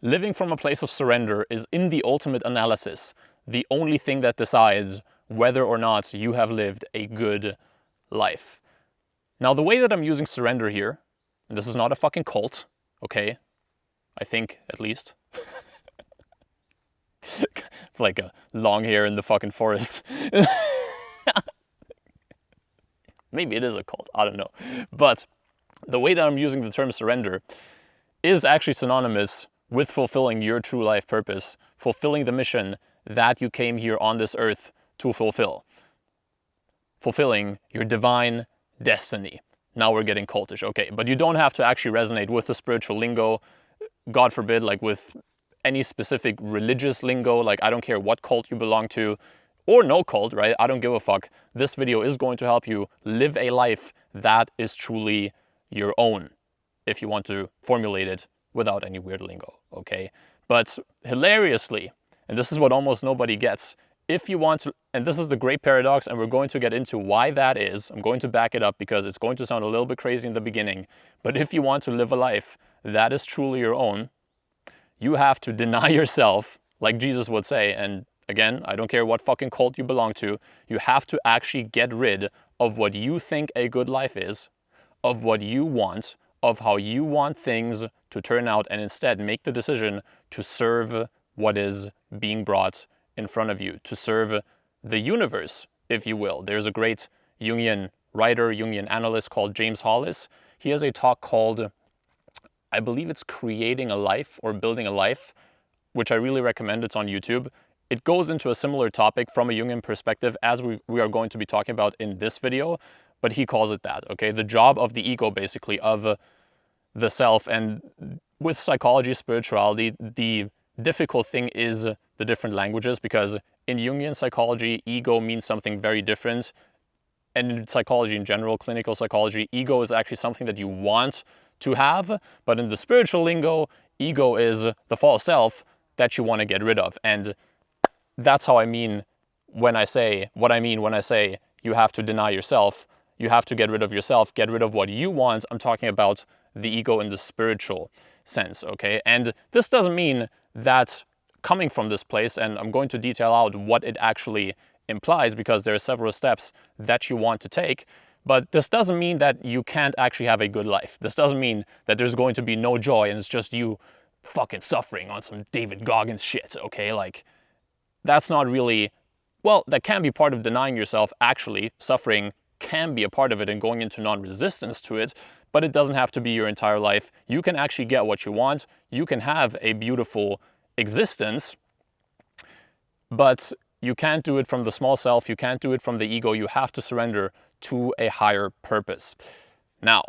living from a place of surrender is, in the ultimate analysis, the only thing that decides whether or not you have lived a good life. Now, the way that I'm using surrender here, and this is not a fucking cult, okay? I think, at least. Like a long hair in the fucking forest. Maybe it is a cult, I don't know. But the way that I'm using the term surrender is actually synonymous with fulfilling your true life purpose, fulfilling the mission that you came here on this earth to fulfill. Fulfilling your divine destiny. Now we're getting cultish, okay. But you don't have to actually resonate with the spiritual lingo, God forbid, like with any specific religious lingo, like I don't care what cult you belong to, or no cult, right? I don't give a fuck. This video is going to help you live a life that is truly your own, if you want to formulate it without any weird lingo, okay? But hilariously, and this is what almost nobody gets, if you want to, and this is the great paradox, and we're going to get into why that is. I'm going to back it up because it's going to sound a little bit crazy in the beginning, but if you want to live a life that is truly your own, you have to deny yourself, like Jesus would say, and again, I don't care what fucking cult you belong to, you have to actually get rid of what you think a good life is, of what you want, of how you want things to turn out, and instead make the decision to serve what is being brought in front of you, to serve the universe, if you will. There's a great Jungian writer, Jungian analyst called James Hollis. He has a talk called, I believe it's Creating a Life or Building a Life, which I really recommend. It's on YouTube. It goes into a similar topic from a Jungian perspective as we are going to be talking about in this video, but he calls it that, okay? The job of the ego, basically, of the self. And with psychology, spirituality, the difficult thing is the different languages, because in Jungian psychology, ego means something very different. And in psychology in general, clinical psychology, ego is actually something that you want to have. But in the spiritual lingo, ego is the false self that you want to get rid of. And that's how I mean when I say, what I mean when I say you have to deny yourself, you have to get rid of yourself, get rid of what you want. I'm talking about the ego in the spiritual sense, okay? And this doesn't mean that coming from this place, and I'm going to detail out what it actually implies, because there are several steps that you want to take, but this doesn't mean that you can't actually have a good life. This doesn't mean that there's going to be no joy and it's just you fucking suffering on some David Goggins shit, okay? Like, that's not really, well, that can be part of denying yourself. Actually, suffering can be a part of it and going into non-resistance to it, but it doesn't have to be your entire life. You can actually get what you want. You can have a beautiful existence, but you can't do it from the small self. You can't do it from the ego. You have to surrender to a higher purpose. Now,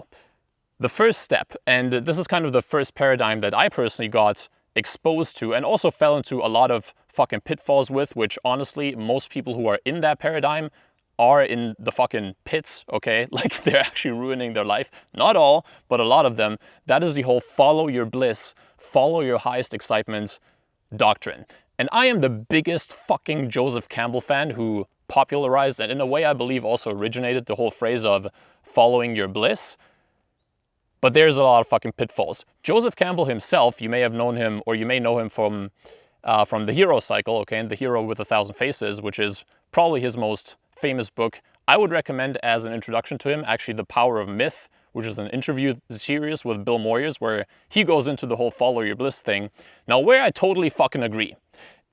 the first step, and this is kind of the first paradigm that I personally got exposed to and also fell into a lot of fucking pitfalls with, which honestly, most people who are in that paradigm are in the fucking pits, okay? Like, they're actually ruining their life. Not all, but a lot of them. That is the whole follow your bliss, follow your highest excitement doctrine. And I am the biggest fucking Joseph Campbell fan, who popularized, and in a way I believe also originated, the whole phrase of following your bliss. But there's a lot of fucking pitfalls. Joseph Campbell himself, you may have known him, or you may know him from the Hero Cycle, okay, and The Hero with 1,000 Faces, which is probably his most famous book. I would recommend as an introduction to him, actually, The Power of Myth, which is an interview series with Bill Moyers, where he goes into the whole follow your bliss thing. Now, where I totally fucking agree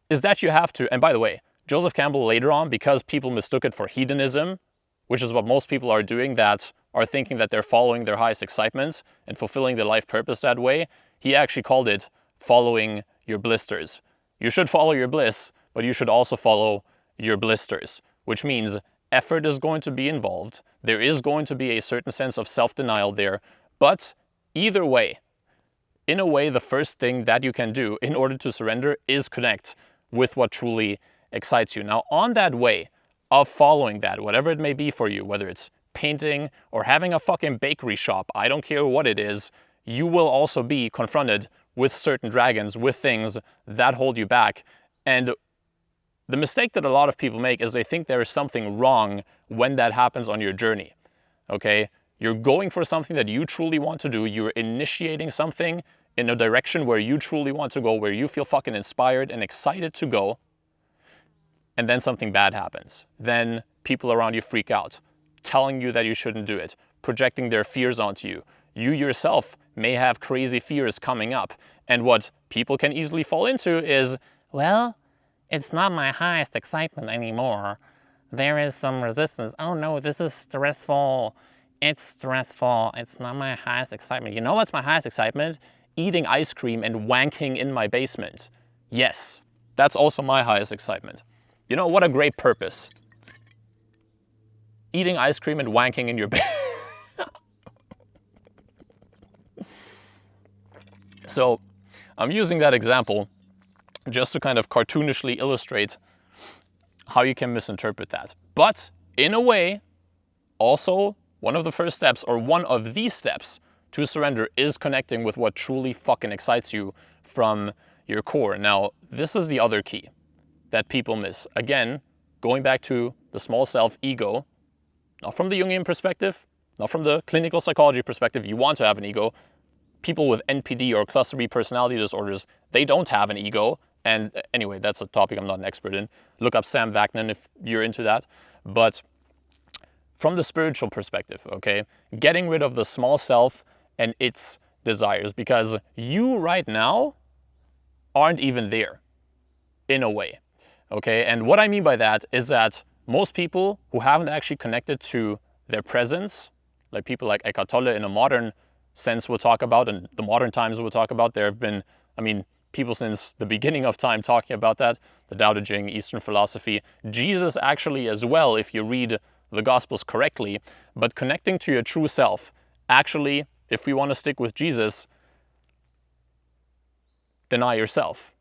is that you have to, and by the way, Joseph Campbell later on, because people mistook it for hedonism, which is what most people are doing, that are thinking that they're following their highest excitement and fulfilling their life purpose that way, he actually called it following your blisters. You should follow your bliss, but you should also follow your blisters, which means effort is going to be involved. There is going to be a certain sense of self-denial there, but either way, in a way, the first thing that you can do in order to surrender is connect with what truly excites you. Now, on that way of following that, whatever it may be for you, whether it's painting or having a fucking bakery shop, I don't care what it is, you will also be confronted with certain dragons, with things that hold you back. And the mistake that a lot of people make is they think there is something wrong when that happens on your journey, okay? You're going for something that you truly want to do, you're initiating something in a direction where you truly want to go, where you feel fucking inspired and excited to go, and then something bad happens. Then people around you freak out, telling you that you shouldn't do it, projecting their fears onto you. You yourself may have crazy fears coming up. And what people can easily fall into is, well, it's not my highest excitement anymore. There is some resistance. Oh no, this is stressful. It's stressful. It's not my highest excitement. You know what's my highest excitement? Eating ice cream and wanking in my basement. Yes, that's also my highest excitement. You know, what a great purpose. Eating ice cream and wanking in your basement. So I'm using that example just to kind of cartoonishly illustrate how you can misinterpret that. But in a way, also one of the first steps, or one of the steps to surrender, is connecting with what truly fucking excites you from your core. Now, this is the other key that people miss. Again, going back to the small self ego, not from the Jungian perspective, not from the clinical psychology perspective. You want to have an ego. People with NPD or cluster B personality disorders, they don't have an ego. And anyway, that's a topic I'm not an expert in. Look up Sam Vaknin if you're into that. But from the spiritual perspective, okay, getting rid of the small self and its desires, because you right now aren't even there, in a way, okay? And what I mean by that is that most people who haven't actually connected to their presence, like people like Eckhart Tolle in a modern sense we'll talk about, and the modern times we'll talk about, there have been, people since the beginning of time talking about that, the Tao Te Ching, Eastern philosophy, Jesus actually as well, if you read the Gospels correctly. But connecting to your true self, actually, if we want to stick with Jesus, deny yourself,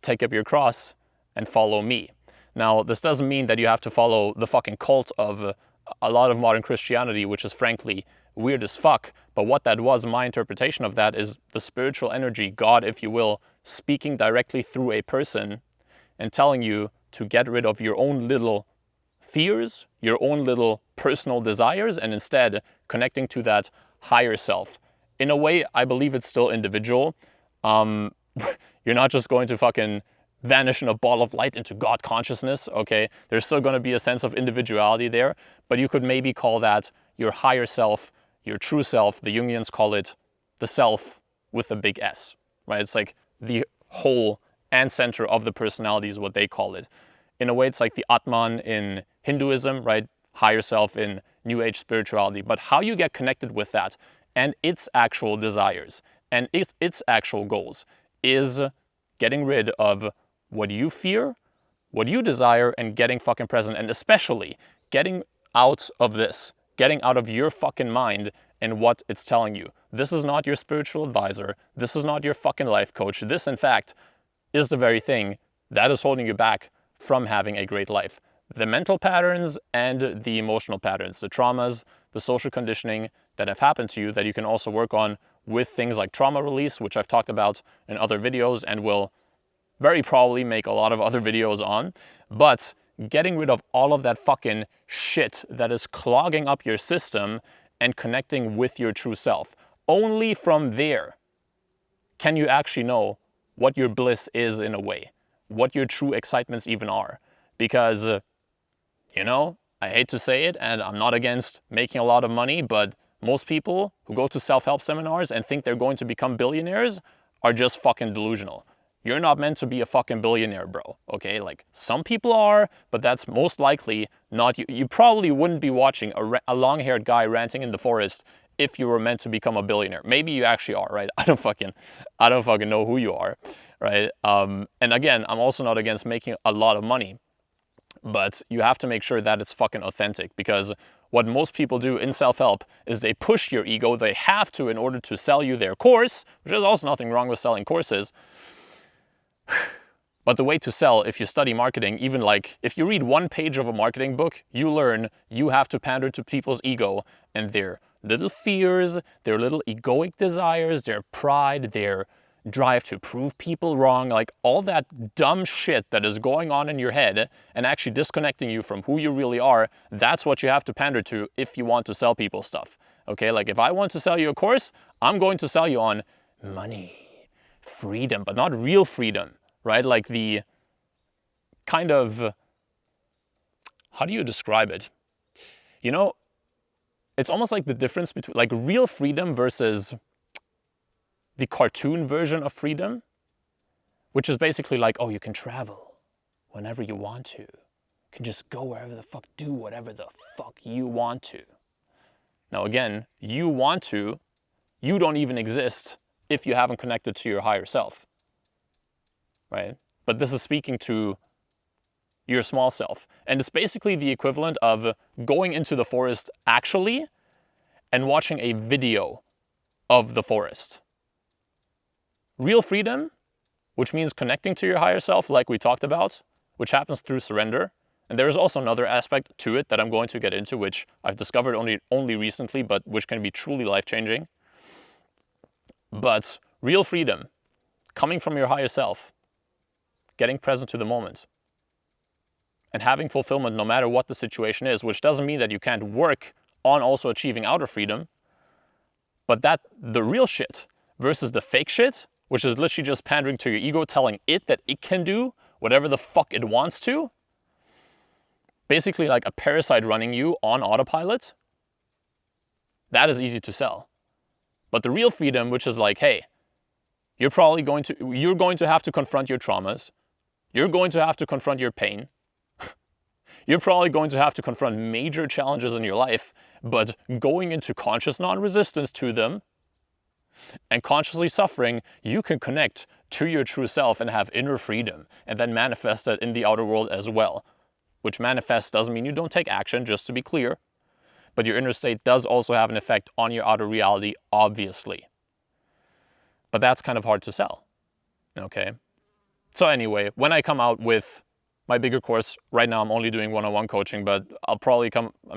take up your cross, and follow me. Now, this doesn't mean that you have to follow the fucking cult of a lot of modern Christianity, which is frankly weird as fuck. But what that was, my interpretation of that, is the spiritual energy, God, if you will, speaking directly through a person and telling you to get rid of your own little fears, your own little personal desires, and instead connecting to that higher self. In a way, I believe it's still individual. You're not just going to fucking vanish in a ball of light into God consciousness, okay? There's still going to be a sense of individuality there, but you could maybe call that your higher self, your true self. The Jungians call it the self with a big S, right? It's like the whole and center of the personality is what they call it. In a way, it's like the Atman in Hinduism, right? Higher self in New Age spirituality. But how you get connected with that and its actual desires and its actual goals is getting rid of what you fear, what you desire, and getting fucking present. And especially getting out of this, getting out of your fucking mind and what it's telling you. This is not your spiritual advisor. This is not your fucking life coach. This, in fact, is the very thing that is holding you back from having a great life. The mental patterns and the emotional patterns, the traumas, the social conditioning that have happened to you that you can also work on with things like trauma release, which I've talked about in other videos and will very probably make a lot of other videos on. But getting rid of all of that fucking shit that is clogging up your system and connecting with your true self. Only from there can you actually know what your bliss is, in a way, what your true excitements even are. Because, I hate to say it, and I'm not against making a lot of money, but most people who go to self-help seminars and think they're going to become billionaires are just fucking delusional. You're not meant to be a fucking billionaire, bro, okay? Like, some people are, but that's most likely not you. You probably wouldn't be watching a long-haired guy ranting in the forest if you were meant to become a billionaire. Maybe you actually are, right? I don't fucking know who you are, right? And again, I'm also not against making a lot of money, but you have to make sure that it's fucking authentic, because what most people do in self-help is they push your ego. They have to in order to sell you their course, which is also nothing wrong with selling courses. But the way to sell, if you study marketing, even like if you read one page of a marketing book, you learn you have to pander to people's ego and their little fears, their little egoic desires, their pride, their drive to prove people wrong, like all that dumb shit that is going on in your head and actually disconnecting you from who you really are. That's what you have to pander to if you want to sell people stuff. Okay, like if I want to sell you a course, I'm going to sell you on money, freedom, but not real freedom, right? Like the kind of, how do you describe it? You know, it's almost like the difference between like real freedom versus the cartoon version of freedom, which is basically like, oh, you can travel whenever you want to. You can just go wherever the fuck, do whatever the fuck you want to. Now again, you want to, you don't even exist if you haven't connected to your higher self, right? But this is speaking to your small self. And it's basically the equivalent of going into the forest actually and watching a video of the forest. Real freedom, which means connecting to your higher self like we talked about, which happens through surrender. And there is also another aspect to it that I'm going to get into, which I've discovered only recently, but which can be truly life-changing. But real freedom, coming from your higher self, getting present to the moment, and having fulfillment no matter what the situation is, which doesn't mean that you can't work on also achieving outer freedom, but that the real shit versus the fake shit, which is literally just pandering to your ego, telling it that it can do whatever the fuck it wants to, basically like a parasite running you on autopilot, that is easy to sell. But the real freedom, which is like, hey, you're going to have to confront your traumas, you're going to have to confront your pain, you're probably going to have to confront major challenges in your life, but going into conscious non-resistance to them and consciously suffering, you can connect to your true self and have inner freedom and then manifest that in the outer world as well. Which manifest doesn't mean you don't take action, just to be clear, but your inner state does also have an effect on your outer reality, obviously. But that's kind of hard to sell, okay? So anyway, when I come out with my bigger course, right now I'm only doing one-on-one coaching, but I'll probably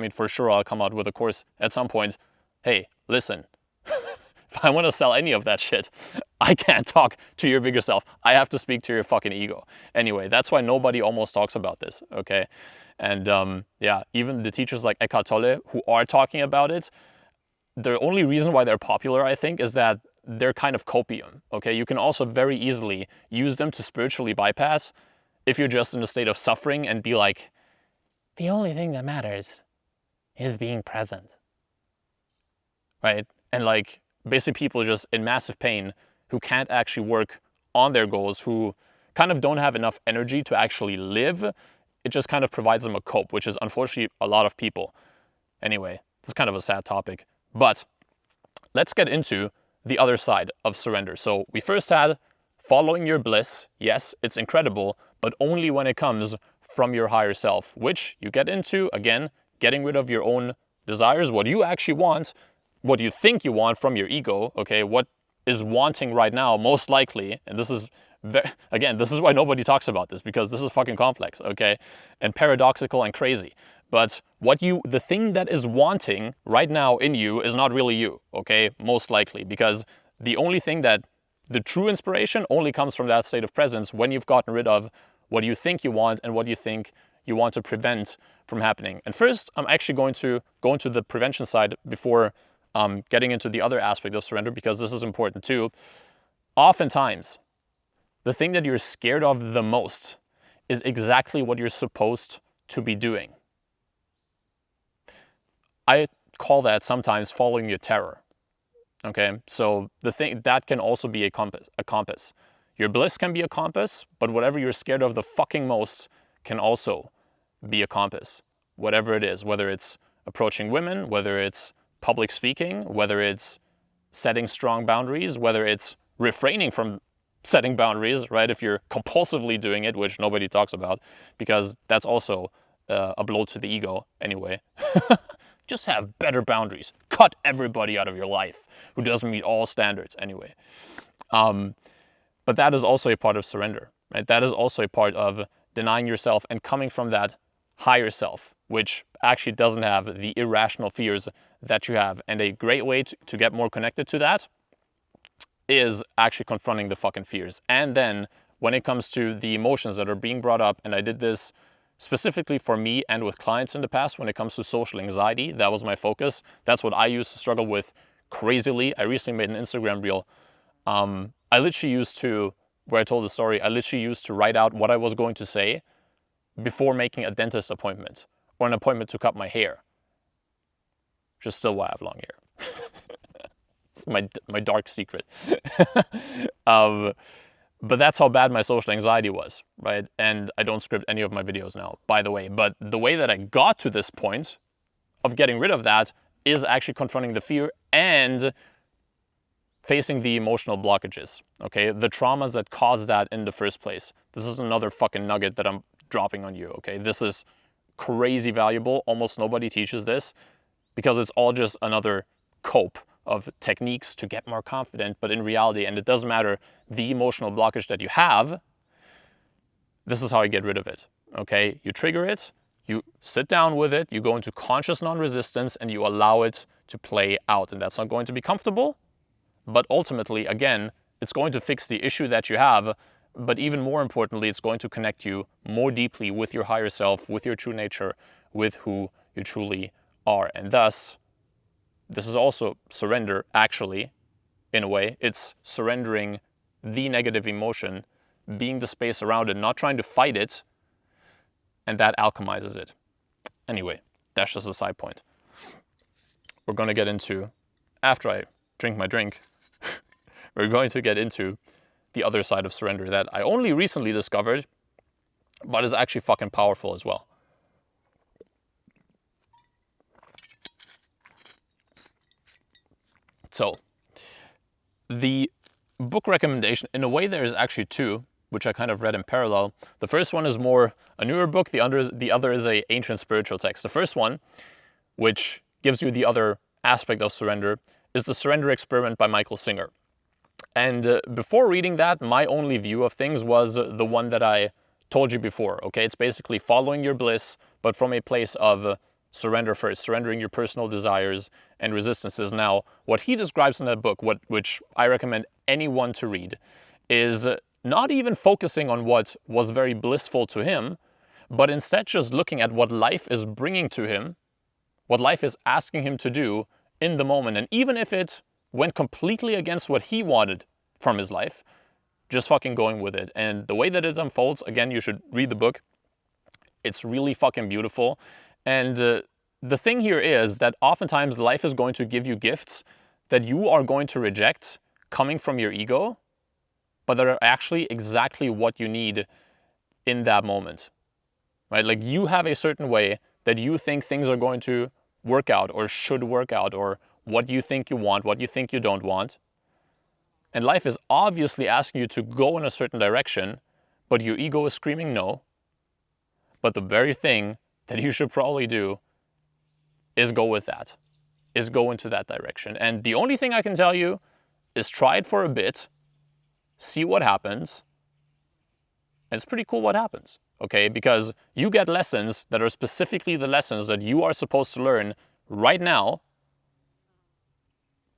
for sure I'll come out with a course at some point. Hey, listen, if I want to sell any of that shit, I can't talk to your bigger self. I have to speak to your fucking ego. Anyway, that's why nobody almost talks about this, okay? And yeah, even the teachers like Eckhart Tolle who are talking about it, the only reason why they're popular, I think, is that they're kind of copium, okay? You can also very easily use them to spiritually bypass if you're just in a state of suffering and be like, the only thing that matters is being present, right? And like, basically people just in massive pain who can't actually work on their goals, who kind of don't have enough energy to actually live. It just kind of provides them a cope, which is unfortunately a lot of people. Anyway, it's kind of a sad topic, but let's get into the other side of surrender. So we first had following your bliss. Yes, it's incredible, but only when it comes from your higher self, which you get into, again, getting rid of your own desires, what you actually want, what you think you want from your ego, okay, what is wanting right now, most likely, and this is, again, this is why nobody talks about this, because this is fucking complex, okay, and paradoxical and crazy. But the thing that is wanting right now in you is not really you, okay, most likely, because the only thing that, the true inspiration only comes from that state of presence when you've gotten rid of what you think you want and what you think you want to prevent from happening. And first, I'm actually going to go into the prevention side before getting into the other aspect of surrender, because this is important too. Oftentimes, the thing that you're scared of the most is exactly what you're supposed to be doing. I call that sometimes following your terror. Okay, so the thing that can also be a compass. Your bliss can be a compass, but whatever you're scared of the fucking most can also be a compass. Whatever it is, whether it's approaching women, whether it's public speaking, whether it's setting strong boundaries, whether it's refraining from setting boundaries, right? If you're compulsively doing it, which nobody talks about, because that's also a blow to the ego anyway. Just have better boundaries. Cut everybody out of your life who doesn't meet all standards anyway. But that is also a part of surrender, right? That is also a part of denying yourself and coming from that higher self, which actually doesn't have the irrational fears that you have. And a great way to get more connected to that is actually confronting the fucking fears. And then when it comes to the emotions that are being brought up, and I did this specifically for me and with clients in the past, when it comes to social anxiety, that was my focus. That's what I used to struggle with crazily. I recently made an Instagram reel I literally used to, where I told the story, I literally used to write out what I was going to say before making a dentist appointment or an appointment to cut my hair. Which is still why I have long hair. It's my dark secret. But that's how bad my social anxiety was, right? And I don't script any of my videos now, by the way. But the way that I got to this point of getting rid of that is actually confronting the fear and facing the emotional blockages, okay? The traumas that caused that in the first place. This is another fucking nugget that I'm dropping on you, okay? This is crazy valuable. Almost nobody teaches this because it's all just another cope of techniques to get more confident. But in reality, and it doesn't matter the emotional blockage that you have, this is how you get rid of it, okay? You trigger it, you sit down with it, you go into conscious non-resistance, and you allow it to play out. And that's not going to be comfortable, but ultimately, again, it's going to fix the issue that you have, but even more importantly, it's going to connect you more deeply with your higher self, with your true nature, with who you truly are. And thus, this is also surrender, actually, in a way. It's surrendering the negative emotion, being the space around it, not trying to fight it, and that alchemizes it. Anyway, that's just a side point. We're going to get into, after I drink my drink, we're going to get into the other side of surrender that I only recently discovered, but is actually fucking powerful as well. So, the book recommendation, in a way there is actually two, which I kind of read in parallel. The first one is more a newer book, the other is a ancient spiritual text. The first one, which gives you the other aspect of surrender, is The Surrender Experiment by Michael Singer. And before reading that, my only view of things was the one that I told you before, okay? It's basically following your bliss, but from a place of surrender first, surrendering your personal desires and resistances. Now, what he describes in that book, which I recommend anyone to read, is not even focusing on what was very blissful to him, but instead just looking at what life is bringing to him, what life is asking him to do in the moment. And even if it went completely against what he wanted from his life, just fucking going with it. And the way that it unfolds, again, you should read the book. It's really fucking beautiful. And the thing here is that oftentimes life is going to give you gifts that you are going to reject coming from your ego, but that are actually exactly what you need in that moment, right? Like you have a certain way that you think things are going to work out or should work out, or what you think you want, what you think you don't want. And life is obviously asking you to go in a certain direction, but your ego is screaming no. But the very thing that you should probably do is go with that, is go into that direction. And the only thing I can tell you is try it for a bit, see what happens, and it's pretty cool what happens, okay? Because you get lessons that are specifically the lessons that you are supposed to learn right now,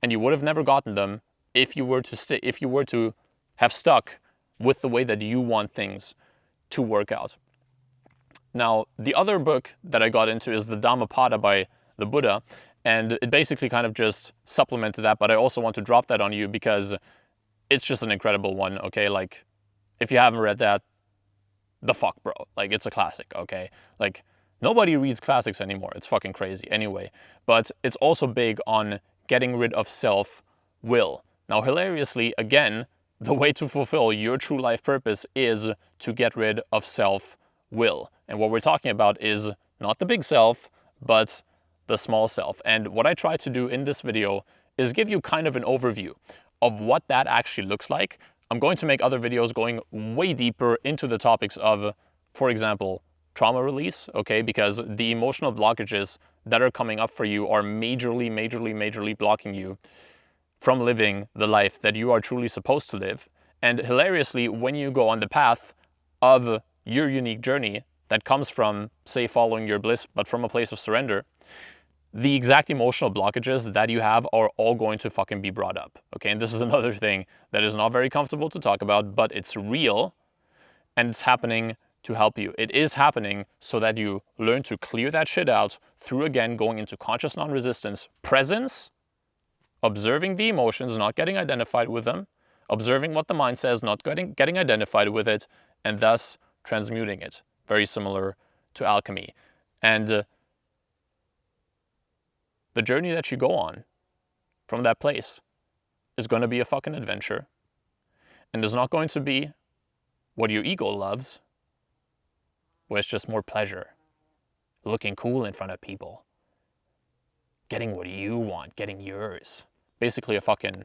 and you would have never gotten them if you were to have stuck with the way that you want things to work out. Now, the other book that I got into is the Dhammapada by the Buddha, and it basically kind of just supplemented that, but I also want to drop that on you because it's just an incredible one, okay? Like, if you haven't read that, the fuck, bro. Like, it's a classic, okay? Like, nobody reads classics anymore. It's fucking crazy anyway. But it's also big on getting rid of self-will. Now, hilariously, again, the way to fulfill your true life purpose is to get rid of self-will. And what we're talking about is not the big self, but the small self. And what I try to do in this video is give you kind of an overview of what that actually looks like. I'm going to make other videos going way deeper into the topics of, for example, trauma release, okay? Because the emotional blockages that are coming up for you are majorly blocking you from living the life that you are truly supposed to live. And hilariously, when you go on the path of your unique journey that comes from, say, following your bliss, but from a place of surrender, the exact emotional blockages that you have are all going to fucking be brought up, okay? And this is another thing that is not very comfortable to talk about, but it's real, and it's happening to help you. It is happening so that you learn to clear that shit out through, again, going into conscious non-resistance, presence, observing the emotions, not getting identified with them, observing what the mind says, not getting identified with it, and thus transmuting it. Very similar to alchemy. And the journey that you go on from that place is going to be a fucking adventure. And is not going to be what your ego loves, where it's just more pleasure, looking cool in front of people, getting what you want, getting yours. Basically a fucking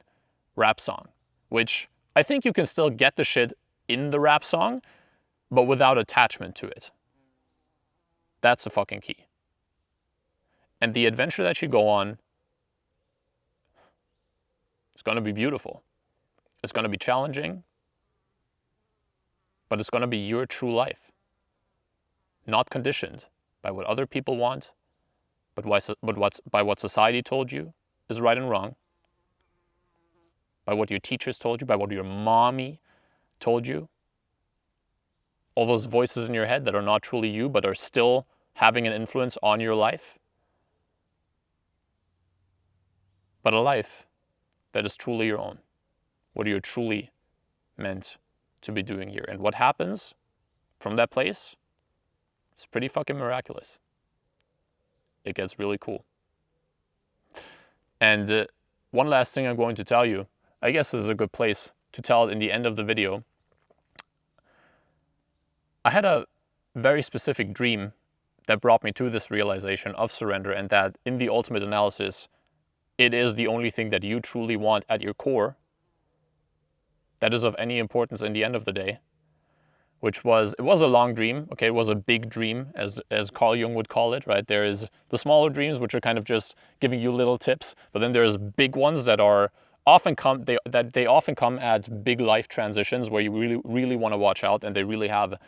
rap song, which I think you can still get the shit in the rap song, but without attachment to it. That's the fucking key. And the adventure that you go on is going to be beautiful. It's going to be challenging, but it's going to be your true life. Not conditioned by what other people want, but by what society told you is right and wrong, by what your teachers told you, by what your mommy told you. All those voices in your head that are not truly you, but are still having an influence on your life. But a life that is truly your own. What you're truly meant to be doing here. And what happens from that place is pretty fucking miraculous. It gets really cool. And one last thing I'm going to tell you, I guess this is a good place to tell it in the end of the video. I had a very specific dream that brought me to this realization of surrender, and that in the ultimate analysis, it is the only thing that you truly want at your core that is of any importance in the end of the day, it was a long dream, okay, it was a big dream, as Carl Jung would call it, right? There is the smaller dreams, which are kind of just giving you little tips, but then there's big ones that are often come at big life transitions where you really want to watch out, and they really have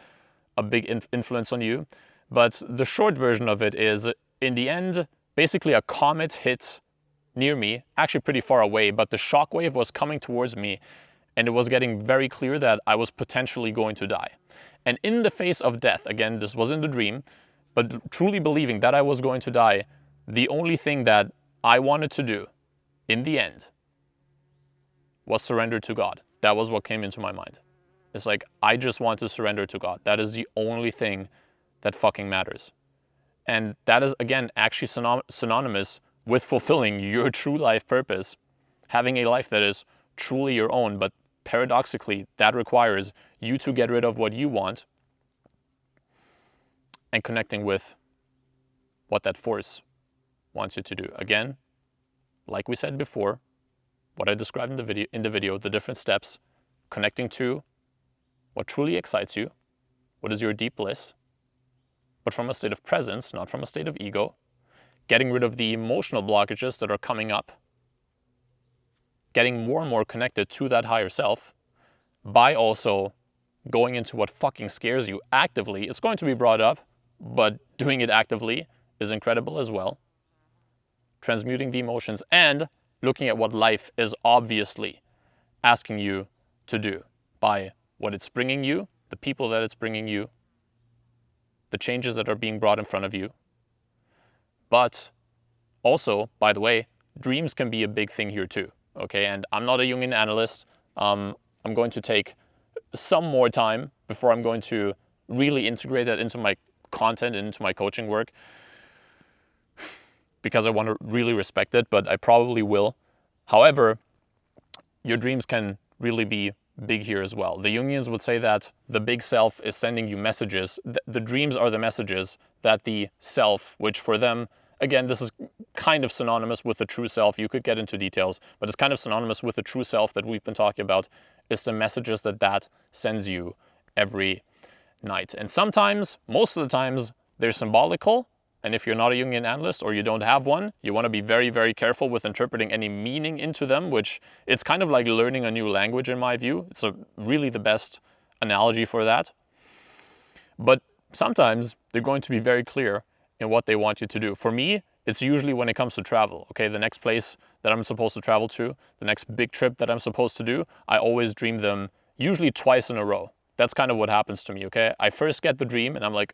a big influence on you. But the short version of it is, in the end, basically a comet hit near me, actually pretty far away, but the shockwave was coming towards me, and it was getting very clear that I was potentially going to die. And in the face of death, again, this wasn't a dream, but truly believing that I was going to die, the only thing that I wanted to do in the end was surrender to God. That was what came into my mind. It's like, I just want to surrender to God. That is the only thing that fucking matters. And that is, again, actually synonymous with fulfilling your true life purpose, having a life that is truly your own, but paradoxically, that requires you to get rid of what you want and connecting with what that force wants you to do. Again, like we said before, what I described in the video, the different steps, connecting to what truly excites you, what is your deep bliss, but from a state of presence, not from a state of ego, getting rid of the emotional blockages that are coming up, getting more and more connected to that higher self by also going into what fucking scares you actively. It's going to be brought up, but doing it actively is incredible as well. Transmuting the emotions and looking at what life is obviously asking you to do by what it's bringing you, the people that it's bringing you, the changes that are being brought in front of you. But also, by the way, dreams can be a big thing here too. Okay, and I'm not a Jungian analyst. I'm going to take some more time before I'm going to really integrate that into my content and into my coaching work, because I want to really respect it, but I probably will. However, your dreams can really be big here as well. The Jungians would say that the big self is sending you messages. The dreams are the messages that the self, which for them, again, this is kind of synonymous with the true self. You could get into details, but it's kind of synonymous with the true self that we've been talking about. It's the messages that sends you every night. And sometimes, most of the times, they're symbolical. And if you're not a Jungian analyst or you don't have one, you want to be very, very careful with interpreting any meaning into them, which it's kind of like learning a new language in my view. It's really the best analogy for that. But sometimes they're going to be very clear in what they want you to do. For me, it's usually when it comes to travel. Okay, the next place that I'm supposed to travel to, the next big trip that I'm supposed to do, I always dream them usually twice in a row. That's kind of what happens to me, okay? I first get the dream and I'm like,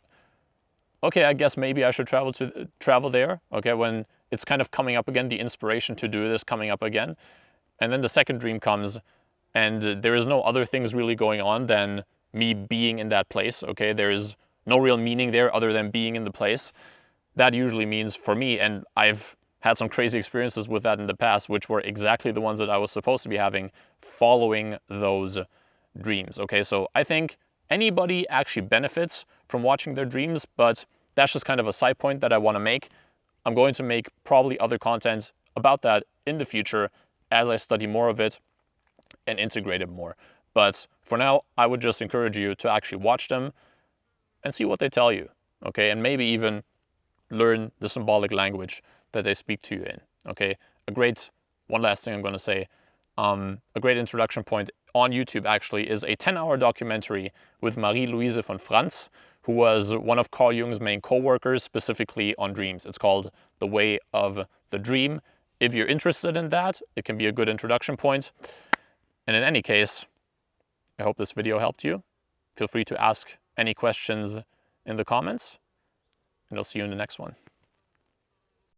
okay, I guess maybe I should travel there. Okay, when it's kind of coming up again, the inspiration to do this coming up again. And then the second dream comes and there is no other things really going on than me being in that place, okay? There is no real meaning there other than being in the place. That usually means for me, and I've had some crazy experiences with that in the past, which were exactly the ones that I was supposed to be having, following those dreams, okay? So I think anybody actually benefits from watching their dreams, but that's just kind of a side point that I want to make. I'm going to make probably other content about that in the future as I study more of it and integrate it more. But for now, I would just encourage you to actually watch them and see what they tell you, okay? And maybe even learn the symbolic language that they speak to you in, okay? One last thing I'm going to say, a great introduction point on YouTube actually is a 10-hour documentary with Marie-Louise von Franz, who was one of Carl Jung's main co-workers, specifically on dreams. It's called The Way of the Dream. If you're interested in that, it can be a good introduction point. And in any case, I hope this video helped you. Feel free to ask any questions in the comments, and I'll see you in the next one.